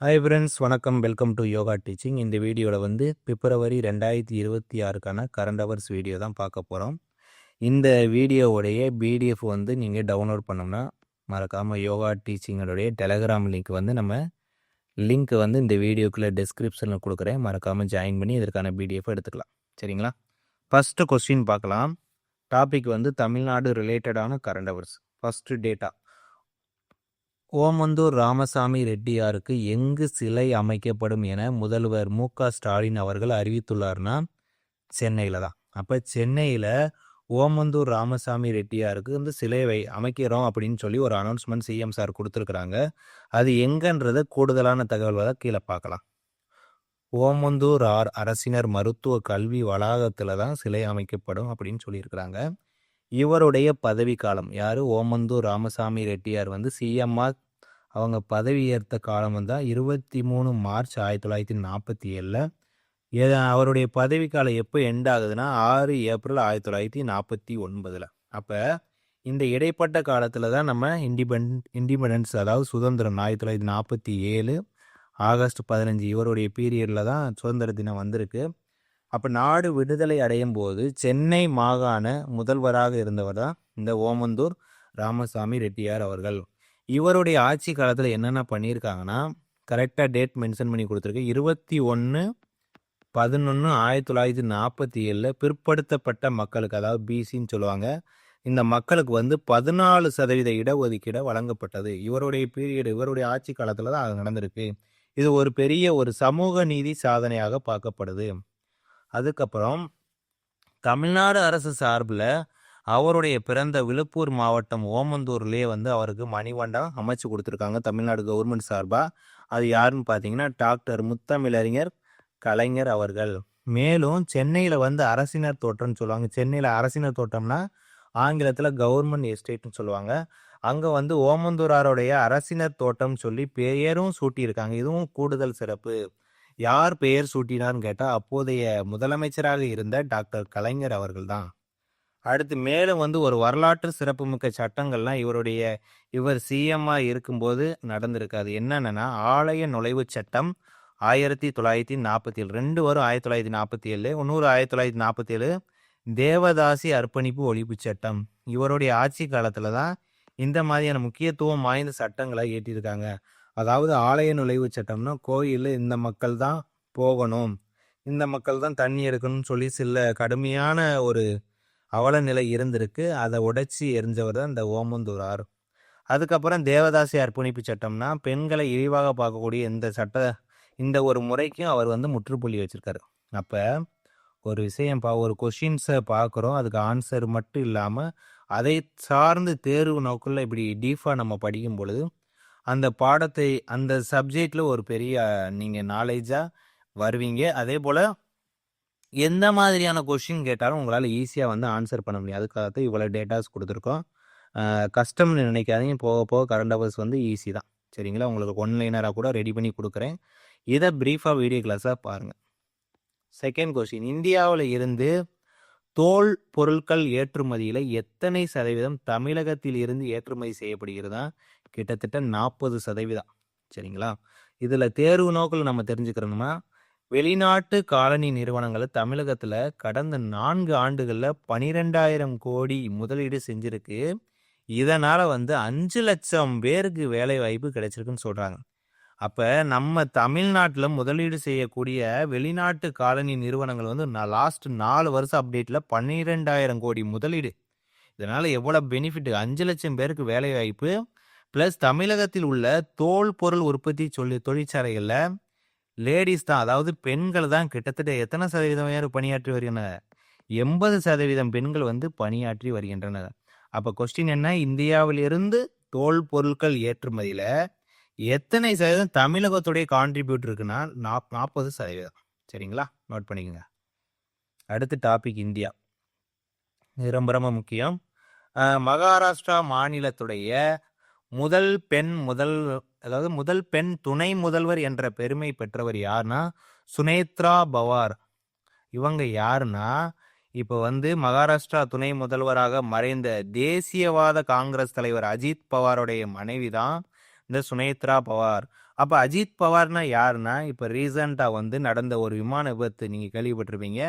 Hi friends, வணக்கம். Welcome to yoga teaching. இந்த வீடியோவில் வந்து பிப்ரவரி 2026க்கான கரண்ட் அவர்ஸ் வீடியோ தான் பார்க்க போகிறோம். இந்த வீடியோவுடைய பிடிஎஃப் வந்து நீங்கள் டவுன்லோட் பண்ணோம்னா மறக்காமல் யோகா டீச்சிங்கோடைய டெலகிராம் லிங்க் வந்து லிங்க் வந்து இந்த வீடியோக்குள்ளே டிஸ்கிரிப்ஷனில் கொடுக்குறேன். மறக்காமல் ஜாயின் பண்ணி இதற்கான பிடிஎஃப் எடுத்துக்கலாம். சரிங்களா? ஃபஸ்ட்டு கொஸ்டின் பார்க்கலாம். டாபிக் வந்து தமிழ்நாடு ரிலேட்டடான current affairs. First data. Omandur Ramasamy ரெட்டியாருக்கு எங்கு சிலை அமைக்கப்படும் என முதல்வர் மு.க.ஸ்டாலின் அவர்கள் அறிவித்துள்ளார்னா சென்னையில் தான். அப்போ சென்னையில் ஓமந்தூர் ராமசாமி ரெட்டியாருக்கு வந்து சிலை அமைக்கிறோம் அப்படின்னு சொல்லி ஒரு அனௌன்ஸ்மெண்ட் சிஎம் சார் கொடுத்துருக்குறாங்க. அது எங்கன்றத கூடுதலான தகவல்களை கீழே பார்க்கலாம். ஓமந்தூர் அரசினர் மருத்துவ கல்வி வளாகத்தில் தான் சிலை அமைக்கப்படும் அப்படின்னு சொல்லியிருக்கிறாங்க. இவருடைய பதவி காலம் யார்? ஓமந்தூர் ராமசாமி ரெட்டியார் வந்து சிஎம்ஆர் அவங்க பதவி ஏற்ற காலம் வந்து 23 மார்ச் 1947. அவருடைய பதவி காலம் எப்போ எண்ட் ஆகுதுன்னா 6 ஏப்ரல் 1949. அப்போ இந்த இடைப்பட்ட காலத்தில் தான் நம்ம இண்டிபெண்டன்ஸ் அதாவது சுதந்திரம் 1947 ஆகஸ்ட் 15 இவருடைய பீரியடில் தான் சுதந்திர தினம் வந்திருக்கு. அப்போ நாடு விடுதலை அடையும் போது சென்னை மாகாண முதல்வராக இருந்தவர் தான் இந்த ஓமந்தூர் ராமசாமி ரெட்டியார் அவர்கள். இவருடைய ஆட்சி காலத்தில் என்னென்ன பண்ணியிருக்காங்கன்னா கரெக்டாக டேட் மென்ஷன் பண்ணி கொடுத்துருக்கு. 21/11/1947 பிற்படுத்தப்பட்ட மக்களுக்கு, அதாவது பிசின்னு சொல்லுவாங்க, இந்த மக்களுக்கு வந்து 14% இடஒதுக்கீடு வழங்கப்பட்டது. இவருடைய பீரியடு, இவருடைய ஆட்சி காலத்தில் தான் அது நடந்திருக்கு. இது ஒரு பெரிய ஒரு சமூக நீதி சாதனையாக பார்க்கப்படுது. அதுக்கப்புறம் தமிழ்நாடு அரசு சார்பில் அவருடைய பிறந்த விழுப்புரம் மாவட்டம் ஓமந்தூர்லேயே வந்து அவருக்கு மணிமண்டபம் அமைச்சு கொடுத்துருக்காங்க தமிழ்நாடு கவர்மெண்ட் சார்பாக. அது யாருன்னு பார்த்தீங்கன்னா டாக்டர் முத்தமிழறிஞர் கலைஞர் அவர்கள். மேலும் சென்னையில் வந்து அரசினர் தோட்டம்னு சொல்லுவாங்க. சென்னையில் அரசினர் தோட்டம்னா ஆங்கிலத்தில் கவர்மெண்ட் எஸ்டேட்னு சொல்லுவாங்க. அங்கே வந்து ஓமந்தூராருடைய அரசினர் தோட்டம் சொல்லி பெயரும் சூட்டியிருக்காங்க. இதுவும் கூடுதல் சிறப்பு. யார் பெயர் சூட்டினார்னு கேட்டால் அப்போதைய முதலமைச்சராக இருந்த டாக்டர் கலைஞர் அவர்கள் தான். அடுத்து மேலும் வந்து ஒரு வரலாற்று சிறப்புமிக்க சட்டங்கள்லாம் இவர் சிஎம்மாக இருக்கும்போது நடந்திருக்கு. அது என்னென்னா ஆலய நுழைவு சட்டம் 1947, 2 வரும் 1947, இன்னொரு 1947 தேவதாசி அர்ப்பணிப்பு ஒழிப்பு சட்டம். இவருடைய ஆட்சி காலத்தில் தான் இந்த மாதிரியான முக்கியத்துவம் வாய்ந்த சட்டங்களை ஏற்றிருக்காங்க. அதாவது ஆலய நுழைவு சட்டம்னா கோயிலில் இந்த மக்கள் தான் போகணும், இந்த மக்கள் தான் தண்ணி எடுக்கணும்னு சொல்லி சில கடுமையான ஒரு அவல நிலை இருந்திருக்கு. அதை உடைச்சி எரிஞ்சவர் தான் இந்த ஓமந்தூரார். அதுக்கப்புறம் தேவதாசி அர்ப்பணிப்பு சட்டம்னா பெண்களை இழிவாக பார்க்கக்கூடிய இந்த ஒரு முறைக்கும் அவர் வந்து முற்றுப்புள்ளி வச்சிருக்காரு. அப்போ ஒரு விஷயம் ஒரு கொஷின்ஸை பார்க்குறோம், அதுக்கு ஆன்சர் மட்டும் இல்லாமல் அதை சார்ந்து தேர்வு நோக்கில் இப்படி டீஃபாக நம்ம படிக்கும் பொழுது அந்த பாடத்தை அந்த சப்ஜெக்டில் ஒரு பெரிய நீங்கள் நாலேஜாக வருவீங்க. அதே போல் எந்த மாதிரியான கொஷின் கேட்டாலும் உங்களால் ஈஸியாக வந்து ஆன்சர் பண்ண முடியும். அதுக்காகத்தான் இவ்வளோ டேட்டாஸ் கொடுத்துருக்கோம். கஷ்டம்னு நினைக்காதீங்க, போக போக கரண்ட் அவர்ஸ் வந்து ஈஸி தான். சரிங்களா? உங்களுக்கு ஒன்லைனராக கூட ரெடி பண்ணி கொடுக்குறேன். இதை ப்ரீஃபாக வீடியோ கிளாஸாக பாருங்கள். செகண்ட் கொஷின், இந்தியாவில் இருந்து தோல் பொருட்கள் ஏற்றுமதியில் எத்தனை சதவீதம் தமிழகத்தில் இருந்து ஏற்றுமதி செய்யப்படுகிறதா? கிட்டத்தட்ட 40%. சரிங்களா? இதில் தேர்வு நோக்கில் நம்ம தெரிஞ்சுக்கிறோம்னா வெளிநாட்டு காலனி நிறுவனங்கள் தமிழகத்தில் கடந்த 4 ஆண்டுகளில் 12,000 கோடி முதலீடு செஞ்சுருக்கு. இதனால் வந்து 5 லட்சம் பேருக்கு வேலை வாய்ப்பு கிடைச்சிருக்குன்னு சொல்கிறாங்க. அப்போ நம்ம தமிழ்நாட்டில் முதலீடு செய்யக்கூடிய வெளிநாட்டு காலனி நிறுவனங்கள் வந்து லாஸ்ட் 4 வருஷம் அப்டேட்டில் 12,000 கோடி முதலீடு. இதனால் எவ்வளோ பெனிஃபிட்? 5 லட்சம் பேருக்கு வேலை வாய்ப்பு ப்ளஸ் தமிழகத்தில் உள்ள தோல் பொருள் உற்பத்தி தொழிற்சாலைகளில் லேடிஸ் தான், அதாவது பெண்கள் தான் கிட்டத்தட்ட எத்தனை சதவீதம் பணியாற்றி வருகின்றனர்? 80% பெண்கள் வந்து பணியாற்றி வருகின்றனர். அப்போ கொஸ்டின் என்ன? இந்தியாவிலிருந்து தோல் பொருட்கள் ஏற்றுமதியில் எத்தனை சதவீதம் தமிழகத்துடைய கான்ட்ரிபியூட் இருக்குன்னா 40%. சரிங்களா? நோட் பண்ணிக்கோங்க. அடுத்த டாபிக் இந்தியா. இது ரொம்ப ரொம்ப முக்கியம். மகாராஷ்டிரா மாநிலத்துடைய முதல் பெண் துணை முதல்வர் என்ற பெருமை பெற்றவர் யாருன்னா சுனேத்ரா பவார். இவங்க யாருன்னா இப்போ வந்து மகாராஷ்டிரா துணை முதல்வராக மறைந்த தேசியவாத காங்கிரஸ் தலைவர் அஜித் பவாருடைய மனைவி தான் இந்த சுனேத்ரா பவார். அப்போ அஜித் பவார்னா யாருன்னா, இப்போ ரீசண்டாக வந்து நடந்த ஒரு விமான விபத்து நீங்கள் கேள்விப்பட்டிருப்பீங்க.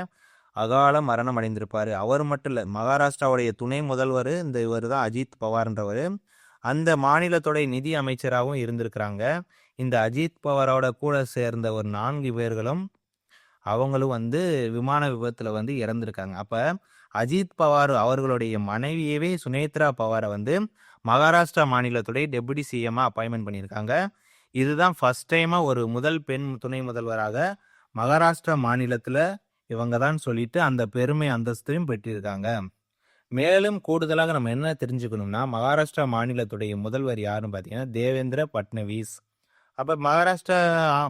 அகால மரணம் அடைந்திருப்பார். அவர் மட்டும் இல்லை, மகாராஷ்டிராவுடைய துணை முதல்வர் இவர் தான் அஜித் பவார்ன்றவர். அந்த மாநிலத்துடைய நிதி அமைச்சராகவும் இருந்திருக்கிறாங்க. இந்த அஜித் பவாரோட கூட சேர்ந்த ஒரு 4 பேர்களும் அவங்களும் வந்து விமான விபத்தில் வந்து இறந்துருக்காங்க. அப்போ அஜித் பவார் அவர்களுடைய மனைவியவே சுனேத்ரா பவாரை வந்து மகாராஷ்டிரா மாநிலத்துடைய டெபுட்டி சிஎம்மாக அப்பாயின்மெண்ட் பண்ணியிருக்காங்க. இதுதான் ஃபர்ஸ்ட் டைமாக ஒரு முதல் பெண் துணை முதல்வராக மகாராஷ்டிரா மாநிலத்தில் இவங்க தான் சொல்லிட்டு அந்த பெருமை அந்தஸ்தையும் பெற்றிருக்காங்க. மேலும் கூடுதலாக நம்ம என்ன தெரிஞ்சுக்கணும்னா, மகாராஷ்டிரா மாநிலத்துடைய முதல்வர் யாருன்னு பார்த்தீங்கன்னா தேவேந்திர பட்னவிஸ். அப்போ மகாராஷ்டிரா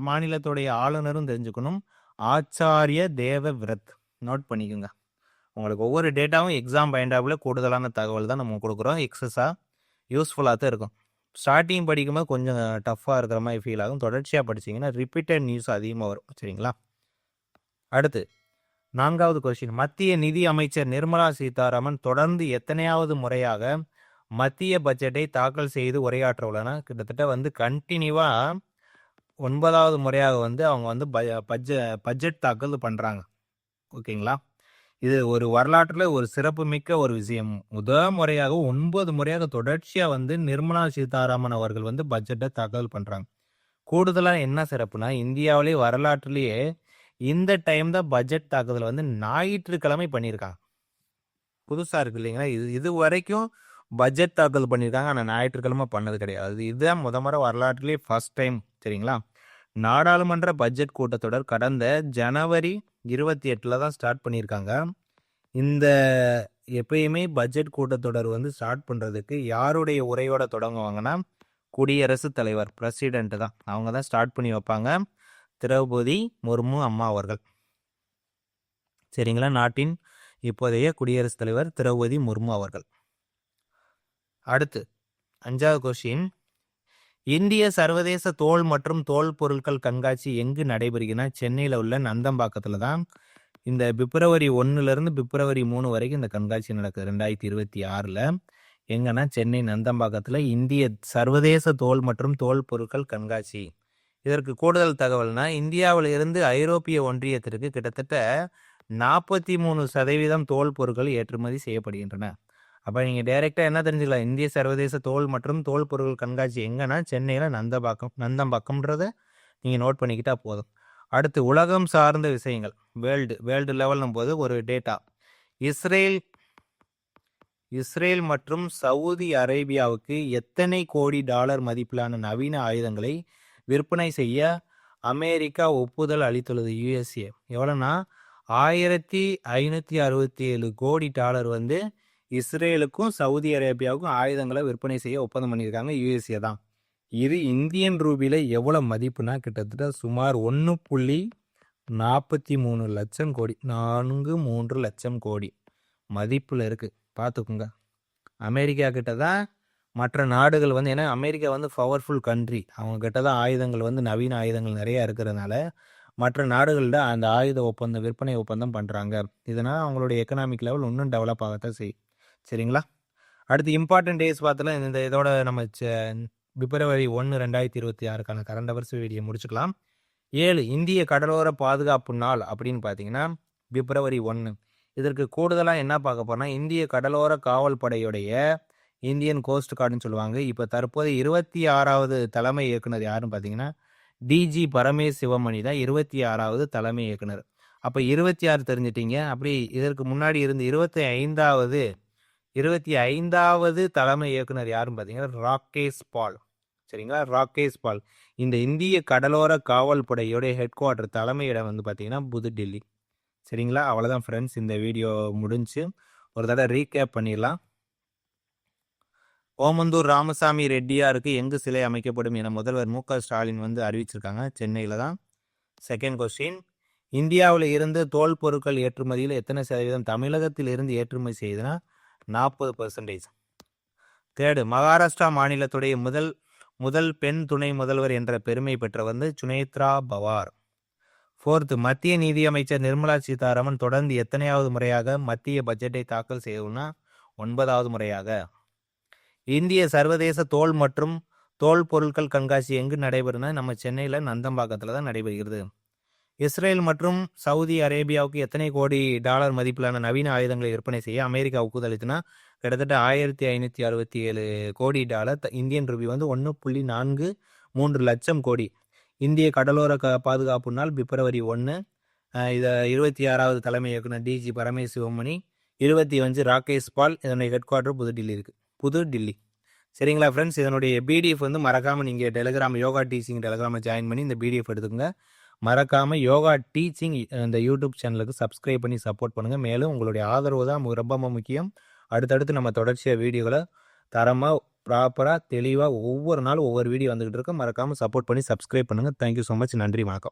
மாநிலத்துடைய ஆளுநரும் தெரிஞ்சுக்கணும், ஆச்சாரிய தேவ விரத். நோட் பண்ணிக்கோங்க. உங்களுக்கு ஒவ்வொரு டேட்டாவும் எக்ஸாம் பாயிண்டாவில் கூடுதலான தகவல் தான் நம்ம கொடுக்குறோம். எக்ஸஸாக யூஸ்ஃபுல்லாக தான் இருக்கும். ஸ்டார்டிங் படிக்கும்போது கொஞ்சம் டஃப்பாக இருக்கிற மாதிரி ஃபீல் ஆகும். தொடர்ச்சியாக படிச்சிங்கன்னா ரிப்பீட்டட் நியூஸ் அதிகமாக வரும். சரிங்களா? அடுத்து 4வது கொஸ்டின். மத்திய நிதி அமைச்சர் நிர்மலா சீதாராமன் தொடர்ந்து எத்தனையாவது முறையாக மத்திய பட்ஜெட்டை தாக்கல் செய்து உரையாற்ற உள்ளனர்? கிட்டத்தட்ட வந்து கண்டினியூவாக 9வது முறையாக வந்து அவங்க வந்து பட்ஜெட் தாக்கல் பண்ணுறாங்க. ஓகேங்களா? இது ஒரு வரலாற்றில் ஒரு சிறப்புமிக்க ஒரு விஷயம். முதல் முறையாக 9 முறையாக தொடர்ச்சியாக வந்து நிர்மலா சீதாராமன் அவர்கள் வந்து பட்ஜெட்டை தாக்கல் பண்ணுறாங்க. கூடுதலாக என்ன சிறப்புனா, இந்தியாவிலே வரலாற்றிலேயே இந்த டைம் தான் பட்ஜெட் தாக்குதல் வந்து ஞாயிற்றுக்கிழமை பண்ணியிருக்காங்க. புதுசாக இருக்கு இல்லைங்களா? இது வரைக்கும் பட்ஜெட் தாக்கல் பண்ணியிருக்காங்க, ஆனால் ஞாயிற்றுக்கிழமை பண்ணது கிடையாது. இதுதான் முறை வரலாற்றிலே ஃபர்ஸ்ட் டைம். சரிங்களா? நாடாளுமன்ற பட்ஜெட் கூட்டத்தொடர் கடந்த ஜனவரி 28 தான் ஸ்டார்ட் பண்ணியிருக்காங்க. இந்த எப்பயுமே பட்ஜெட் கூட்டத்தொடர் வந்து ஸ்டார்ட் பண்ணுறதுக்கு யாருடைய உரையோட தொடங்குவாங்கன்னா, குடியரசுத் தலைவர் பிரசிடென்ட் தான். அவங்க தான் ஸ்டார்ட் பண்ணி வைப்பாங்க. திரௌபதி முர்மு அம்மா அவர்கள். சரிங்களா? நாட்டின் இப்போதைய குடியரசுத் தலைவர் திரௌபதி முர்மு அவர்கள். அடுத்து 5வது கொஸ்டின். இந்திய சர்வதேச தோல் மற்றும் தோல் பொருட்கள் கண்காட்சி எங்கு நடைபெறுகிறதுனா, சென்னையில் உள்ள நந்தம்பாக்கத்தில் தான். இந்த பிப்ரவரி 1லேருந்து பிப்ரவரி 3 வரைக்கும் இந்த கண்காட்சி நடக்குது 2026. எங்கன்னா சென்னை நந்தம்பாக்கத்தில் இந்திய சர்வதேச தோல் மற்றும் தோல் பொருட்கள் கண்காட்சி. இதற்கு கூடுதல் தகவல்னா, இந்தியாவில் இருந்து ஐரோப்பிய ஒன்றியத்திற்கு கிட்டத்தட்ட 43% தோல் பொருட்கள் ஏற்றுமதி செய்யப்படுகின்றன. அப்போ நீங்கள் டைரெக்டாக என்ன தெரிஞ்சுக்கலாம், இந்திய சர்வதேச தோல் மற்றும் தோல் பொருட்கள் கண்காட்சி எங்கன்னா சென்னையில் நந்தம்பாக்கம்ன்றதை நீங்கள் நோட் பண்ணிக்கிட்டா போதும். அடுத்து உலகம் சார்ந்த விஷயங்கள். வேர்ல்டு லெவல்னும் போது ஒரு டேட்டா. இஸ்ரேல் மற்றும் சவுதி அரேபியாவுக்கு எத்தனை கோடி டாலர் மதிப்பிலான நவீன ஆயுதங்களை விற்பனை செய்ய அமெரிக்கா ஒப்புதல் அளித்துள்ளது? யுஎஸ்ஏ எவ்வளோனா 1567 கோடி டாலர் வந்து இஸ்ரேலுக்கும் சவுதி அரேபியாவுக்கும் ஆயுதங்களை விற்பனை செய்ய ஒப்பந்தம் பண்ணியிருக்காங்க. யுஎஸ்ஏ தான். இது இந்தியன் ரூபியில் எவ்வளோ மதிப்புனா கிட்டத்தட்ட சுமார் 1.43 லட்சம் கோடி, 43 லட்சம் கோடி மதிப்பில் இருக்குது. பார்த்துக்குங்க. அமெரிக்கா கிட்ட தான் மற்ற நாடுகள் வந்து, ஏன்னா அமெரிக்கா வந்து பவர்ஃபுல் கண்ட்ரி, அவங்க கிட்ட தான் ஆயுதங்கள் வந்து நவீன ஆயுதங்கள் நிறையா இருக்கிறதுனால மற்ற நாடுகள்ட அந்த ஆயுத ஒப்பந்தம் விற்பனை ஒப்பந்தம் பண்ணுறாங்க. இதனால் அவங்களுடைய எக்கனாமிக் லெவல் இன்னும் டெவலப் ஆகத்தான் செய்யும். சரிங்களா? அடுத்து இம்பார்ட்டன்ட் டேஸ் பார்த்தலாம். இந்த இதோட நம்ம பிப்ரவரி 1, 2026 கரண்ட் அவர்ஸ் வீடியோ முடிச்சுக்கலாம். 7 இந்திய கடலோர பாதுகாப்பு நாள் அப்படின்னு பார்த்தீங்கன்னா பிப்ரவரி 1. இதற்கு கூடுதலாக என்ன பார்க்க போறோம்னா, இந்திய கடலோர காவல் படையுடைய இந்தியன் கோஸ்ட் கார்டுன்னு சொல்லுவாங்க. இப்போ தற்போது 26வது தலைமை இயக்குனர் யாருன்னு பார்த்தீங்கன்னா டிஜி பரமேஷ் சிவமணி தான் 26வது தலைமை இயக்குனர். அப்போ 26 தெரிஞ்சிட்டீங்க. அப்படி இதற்கு முன்னாடி இருந்து 25வது தலைமை இயக்குனர் யாருன்னு பார்த்தீங்கன்னா ராகேஷ் பால். சரிங்களா? ராகேஷ் பால். இந்த இந்திய கடலோர காவல் படையோடைய ஹெட் குவார்ட்டர் தலைமையிடம் வந்து பார்த்தீங்கன்னா புதுடெல்லி. சரிங்களா? அவ்வளோதான் ஃப்ரெண்ட்ஸ், இந்த வீடியோ முடிஞ்சு. ஒரு தடவை ரீகேப் பண்ணிடலாம். ஓமந்தூர் ராமசாமி ரெட்டியாருக்கு எங்கு சிலை அமைக்கப்படும் என முதல்வர் மு.க. ஸ்டாலின் வந்து அறிவிச்சிருக்காங்க. சென்னையில் தான். Second question. இந்தியாவில் இருந்து தோல் பொருட்கள் ஏற்றுமதியில் எத்தனை சதவீதம் தமிழகத்தில் இருந்து ஏற்றுமதி செய்யுதுன்னா 40%. தேர்டு, மகாராஷ்டிரா மாநிலத்துடைய முதல் பெண் துணை முதல்வர் என்ற பெருமை பெற்ற வந்து சுனேத்ரா பவார். ஃபோர்த்து, மத்திய நிதியமைச்சர் நிர்மலா சீதாராமன் தொடர்ந்து எத்தனையாவது முறையாக மத்திய பட்ஜெட்டை தாக்கல் செய்யணும்னா 9வது முறையாக. இந்திய சர்வதேச தோல் மற்றும் தோல் பொருட்கள் கண்காட்சி எங்கு நடைபெறும்னா நம்ம சென்னையில் நந்தம்பாக்கத்தில் தான் நடைபெறுகிறது. இஸ்ரேல் மற்றும் சவுதி அரேபியாவுக்கு எத்தனை கோடி டாலர் மதிப்பிலான நவீன ஆயுதங்களை விற்பனை செய்ய அமெரிக்கா ஒப்புதல் அளித்தனா கிட்டத்தட்ட 1567 கோடி டாலர். இந்தியன் ரூபி வந்து 1.43 லட்சம் கோடி. இந்திய கடலோர பாதுகாப்பு நாள் பிப்ரவரி 1. இதை 26வது தலைமை இயக்குனர் டிஜி பரமேஷ் சிவமணி, 25 ராகேஷ் பால். இதனுடைய ஹெட் குவார்ட்டர் புதுடில்லி இருக்குது, புதுடில்லி. சரிங்களா ஃப்ரெண்ட்ஸ், இதனுடைய பிடிஎஃப் வந்து மறக்காமல் நீங்கள் டெலிகிராம் யோகா டீச்சிங் டெலிகிராமை ஜாயின் பண்ணி இந்த பிடிஎஃப் எடுத்துக்கோங்க. மறக்காமல் யோகா டீச்சிங் இந்த யூடியூப் சேனலுக்கு சப்ஸ்கிரைப் பண்ணி சப்போர்ட் பண்ணுங்கள். மேலும் உங்களுடைய ஆதரவு தான் ரொம்ப முக்கியம். அடுத்தடுத்து நம்ம தொடர்ச்சியாக வீடியோகளை தரமாக ப்ராப்பராக தெளிவாக ஒவ்வொரு நாளும் ஒவ்வொரு வீடியோ வந்துக்கிட்டு இருக்கோம். மறக்காமல் சப்போர்ட் பண்ணி சப்ஸ்கிரைப் பண்ணுங்கள். Thank you so much. நன்றி, வணக்கம்.